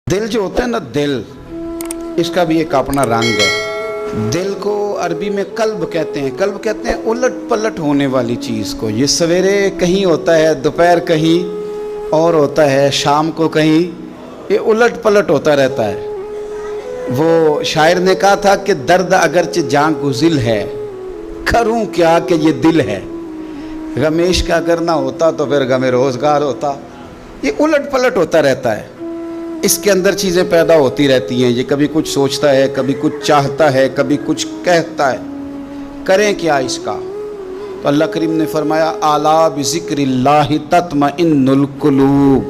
दिल जो होता है ना, दिल, इसका भी एक अपना रंग है। दिल को अरबी में कल्ब कहते हैं। कल्ब कहते हैं उलट पलट होने वाली चीज़ को। ये सवेरे कहीं होता है, दोपहर कहीं और होता है, शाम को कहीं, ये उलट पलट होता रहता है। वो शायर ने कहा था कि दर्द अगरचे जान गुजिल है, करूं क्या कि ये दिल है। गमेश का अगर ना होता तो फिर गमे रोज़गार होता। ये उलट पलट होता रहता है, इसके अंदर चीज़ें पैदा होती रहती हैं। ये कभी कुछ सोचता है, कभी कुछ चाहता है, कभी कुछ कहता है। करें क्या इसका? तो अल्लाह करीम ने फरमाया आला बिज़िक्रिल्लाहि तत्मइन्नुल कुलूब,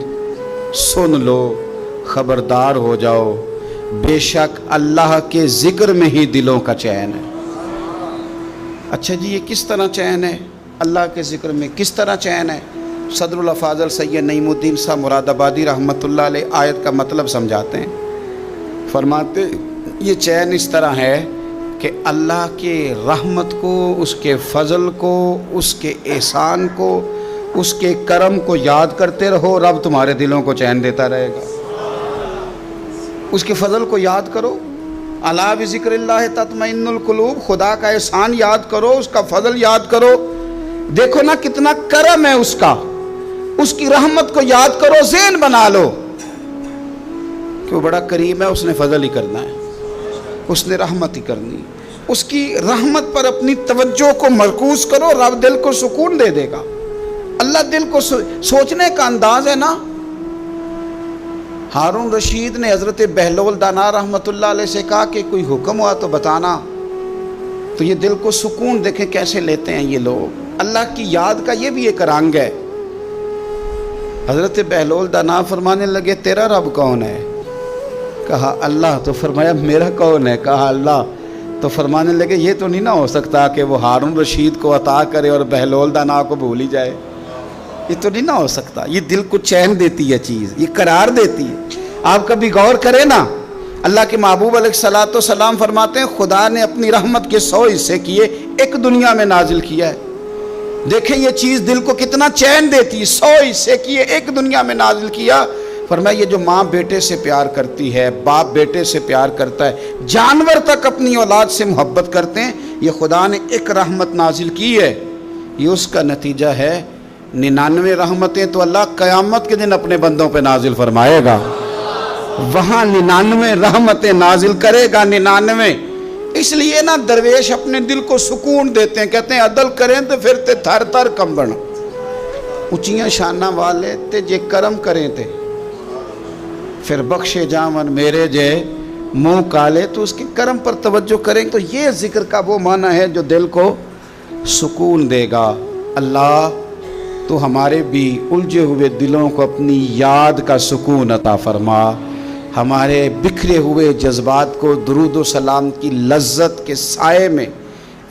सुन लो, ख़बरदार हो जाओ, बेशक अल्लाह के ज़िक्र में ही दिलों का चैन है। अच्छा जी, ये किस तरह चैन है? अल्लाह के ज़िक्र में किस तरह चैन है? सदरुल अफ़ाज़ल सैयद नईमुद्दीन साहब मुरादाबादी रहमतुल्लाह अलैह आयत का मतलब समझाते हैं। फरमाते ये चैन इस तरह है कि अल्लाह के रहमत को, उसके फ़ज़ल को, उसके एहसान को, उसके करम को याद करते रहो, रब तुम्हारे दिलों को चैन देता रहेगा। उसके फ़ज़ल को याद करो, अला बिज़िक्रिल्लाहि तत्मइन्नुल कुलूब, खुदा का एहसान याद करो, उसका फ़ज़ल याद करो। देखो ना कितना करम है उसका, उसकी रहमत को याद करो, ज़हन बना लो कि वो बड़ा करीम है, उसने फजल ही करना है, उसने रहमत ही करनी। उसकी रहमत पर अपनी तवज्जो को मरकूज करो, रब दिल को सुकून दे देगा। अल्लाह दिल को सोचने का अंदाज है ना। हारून रशीद ने हज़रत बहलोल दाना रहमतुल्लाह अलैह से कहा कि कोई हुक्म हुआ तो बताना। तो ये दिल को सुकून देखें कैसे लेते हैं ये लोग। अल्लाह की याद का ये भी एक रंग है। हज़रत बहलोल दाना फरमाने लगे तेरा रब कौन है? कहा अल्लाह। तो फरमाया मेरा कौन है? कहा अल्लाह। तो फरमाने लगे ये तो नहीं ना हो सकता कि वो हारून रशीद को अता करे और बहलोल दाना को भूल ही जाए। ये तो नहीं ना हो सकता। ये दिल को चैन देती है चीज़, ये करार देती है। आप कभी गौर करें ना, अल्लाह के महबूब अलैहिस्सलातो सलाम फरमाते हैं खुदा ने अपनी रहमत के 100 हिस्से किए, एक दुनिया में नाजिल किया है। देखें ये चीज़ दिल को कितना चैन देती है। 100 हिस्से किए, एक दुनिया में नाजिल किया। फरमाया ये जो माँ बेटे से प्यार करती है, बाप बेटे से प्यार करता है, जानवर तक अपनी औलाद से मोहब्बत करते हैं, ये खुदा ने एक रहमत नाजिल की है। ये उसका नतीजा है। 99 रहमतें तो अल्लाह क़यामत के दिन अपने बंदों पे नाजिल फरमाएगा। वहाँ 99 रहमतें नाजिल करेगा, 99। इसलिए ना दरवेश अपने दिल को सुकून देते हैं, कहते हैं अदल करें तो फिर ते थर थर कंबण, ऊंचियां शाना वाले ते जे करम करें ते फिर बख्शे जावन मेरे जे मुंह काले। तो उसके करम पर तवज्जो करें तो ये जिक्र का वो माना है जो दिल को सुकून देगा। अल्लाह तो हमारे भी उलझे हुए दिलों को अपनी याद का सुकून अता फरमा, हमारे बिखरे हुए जज्बात को दुरूद व सलाम की लज्जत के साए में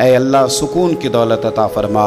ऐ अल्लाह सुकून की दौलत अता फरमा।